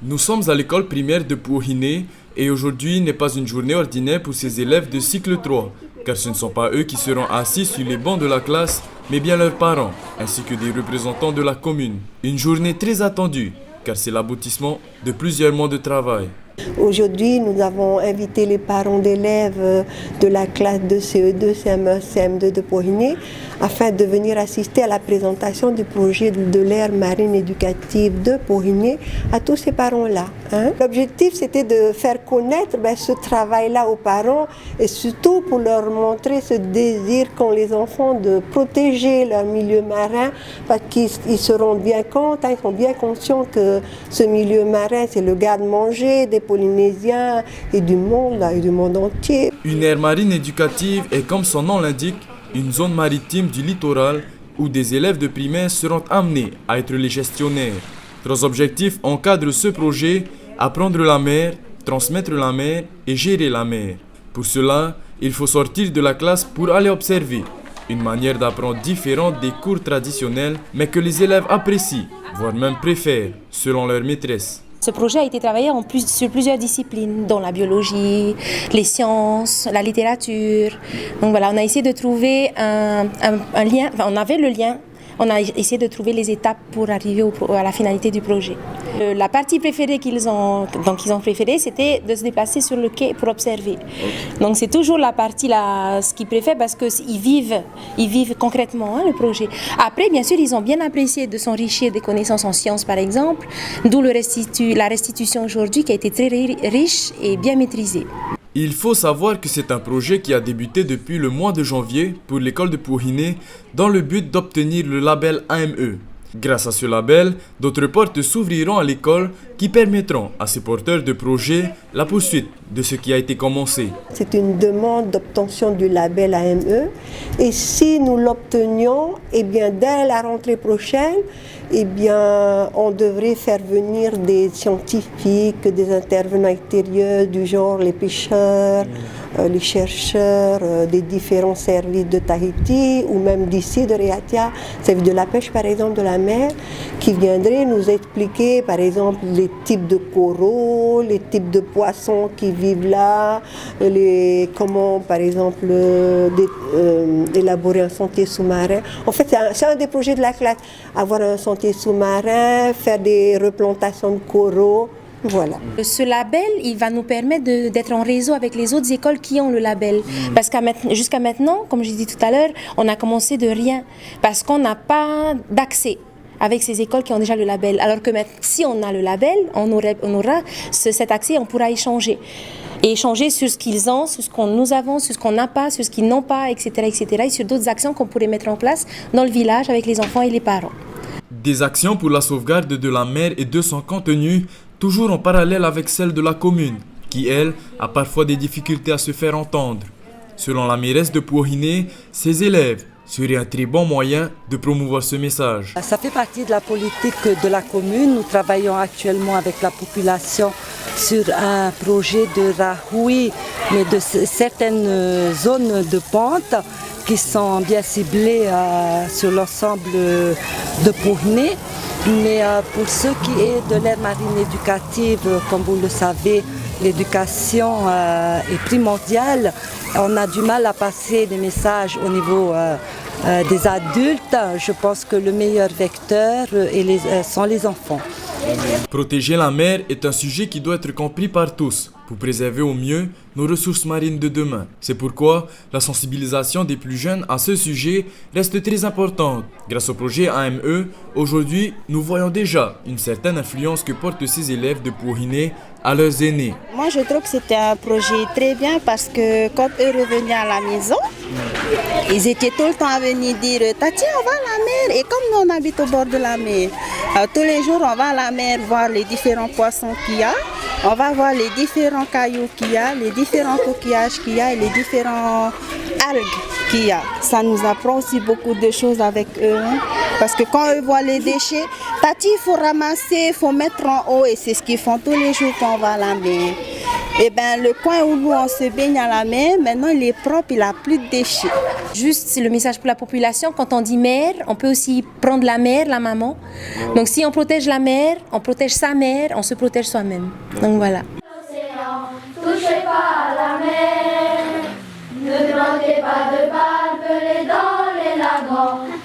Nous sommes à l'école primaire de Pouhiné et aujourd'hui n'est pas une journée ordinaire pour ces élèves de cycle 3, car ce ne sont pas eux qui seront assis sur les bancs de la classe, mais bien leurs parents, ainsi que des représentants de la commune. Une journée très attendue, car c'est l'aboutissement de plusieurs mois de travail. Aujourd'hui, nous avons invité les parents d'élèves de la classe de CE2, CM1, CM2 de Pouhiné afin de venir assister à la présentation du projet de l'aire marine éducative de Pouhiné à tous ces parents-là. L'objectif, c'était de faire connaître ce travail-là aux parents et surtout pour leur montrer ce désir qu'ont les enfants de protéger leur milieu marin parce qu'ils seront bien contents, ils sont bien conscients que ce milieu marin, c'est le garde-manger des Polynésiens et du monde entier. Une aire marine éducative est, comme son nom l'indique, une zone maritime du littoral où des élèves de primaire seront amenés à être les gestionnaires. 3 objectifs encadrent ce projet: apprendre la mer, transmettre la mer et gérer la mer. Pour cela, il faut sortir de la classe pour aller observer. Une manière d'apprendre différente des cours traditionnels, mais que les élèves apprécient, voire même préfèrent, selon leur maîtresse. Ce projet a été travaillé sur plusieurs disciplines, dont la biologie, les sciences, la littérature. Donc voilà, on a essayé de trouver un lien, on avait le lien, on a essayé de trouver les étapes pour arriver à la finalité du projet. La partie préférée qu'ils ont préférée, c'était de se déplacer sur le quai pour observer. Donc c'est toujours la partie ce qu'ils préfèrent parce qu'ils vivent concrètement le projet. Après, bien sûr, ils ont bien apprécié de s'enrichir des connaissances en sciences, par exemple, d'où la restitution aujourd'hui qui a été très riche et bien maîtrisée. Il faut savoir que c'est un projet qui a débuté depuis le mois de janvier pour l'école de Pouhiné dans le but d'obtenir le label AME. Grâce à ce label, d'autres portes s'ouvriront à l'école qui permettront à ces porteurs de projets la poursuite de ce qui a été commencé. C'est une demande d'obtention du label AME et si nous l'obtenions, dès la rentrée prochaine, on devrait faire venir des scientifiques, des intervenants extérieurs du genre les pêcheurs, les chercheurs des différents services de Tahiti ou même d'ici de Raiatea, service de la pêche par exemple de la mer, qui viendraient nous expliquer par exemple les types de coraux, les types de poissons qui vivent là, comment par exemple élaborer un sentier sous-marin. En fait, c'est un des projets de la classe, avoir un sentier sous-marin, faire des replantations de coraux. Voilà. Ce label, il va nous permettre d'être en réseau avec les autres écoles qui ont le label. Parce que jusqu'à maintenant, comme je dis tout à l'heure, on a commencé de rien. Parce qu'on n'a pas d'accès avec ces écoles qui ont déjà le label. Alors que si on a le label, on aura cet accès, on pourra échanger. Et échanger sur ce qu'ils ont, sur ce que nous avons, sur ce qu'on n'a pas, sur ce qu'ils n'ont pas, etc., etc. Et sur d'autres actions qu'on pourrait mettre en place dans le village avec les enfants et les parents. Des actions pour la sauvegarde de la mer et de son contenu, toujours en parallèle avec celle de la commune, qui, elle, a parfois des difficultés à se faire entendre. Selon la mairesse de Pouhiné, ses élèves seraient un très bon moyen de promouvoir ce message. Ça fait partie de la politique de la commune. Nous travaillons actuellement avec la population sur un projet de rahoui, mais de certaines zones de pente qui sont bien ciblées sur l'ensemble de Pouhiné. Mais pour ce qui est de l'aire marine éducative, comme vous le savez, l'éducation est primordiale. On a du mal à passer des messages au niveau des adultes. Je pense que le meilleur vecteur sont les enfants. Protéger la mer est un sujet qui doit être compris par tous pour préserver au mieux nos ressources marines de demain. C'est pourquoi la sensibilisation des plus jeunes à ce sujet reste très importante. Grâce au projet AME, aujourd'hui, nous voyons déjà une certaine influence que portent ces élèves de Pouhiné à leurs aînés. Moi, je trouve que c'était un projet très bien parce que quand eux revenaient à la maison, ils étaient tout le temps à venir dire « Tati, on va à la mer » et comme nous, on habite au bord de la mer, tous les jours, on va à la mer voir les différents poissons qu'il y a. On va voir les différents cailloux qu'il y a, les différents coquillages qu'il y a et les différents algues qu'il y a. Ça nous apprend aussi beaucoup de choses avec eux. Parce que quand eux voient les déchets, Tati, il faut ramasser, il faut mettre en haut et c'est ce qu'ils font tous les jours quand on va à la mer. Et ben le coin où nous on se baigne à la mer, maintenant il est propre, il n'a plus de déchets. Juste, c'est le message pour la population. Quand on dit mère, on peut aussi prendre la mère, la maman. Donc si on protège la mère, on protège sa mère, on se protège soi-même. Donc voilà. Touchez pas à la mer, ne plantez pas de barbelés dans les lagons.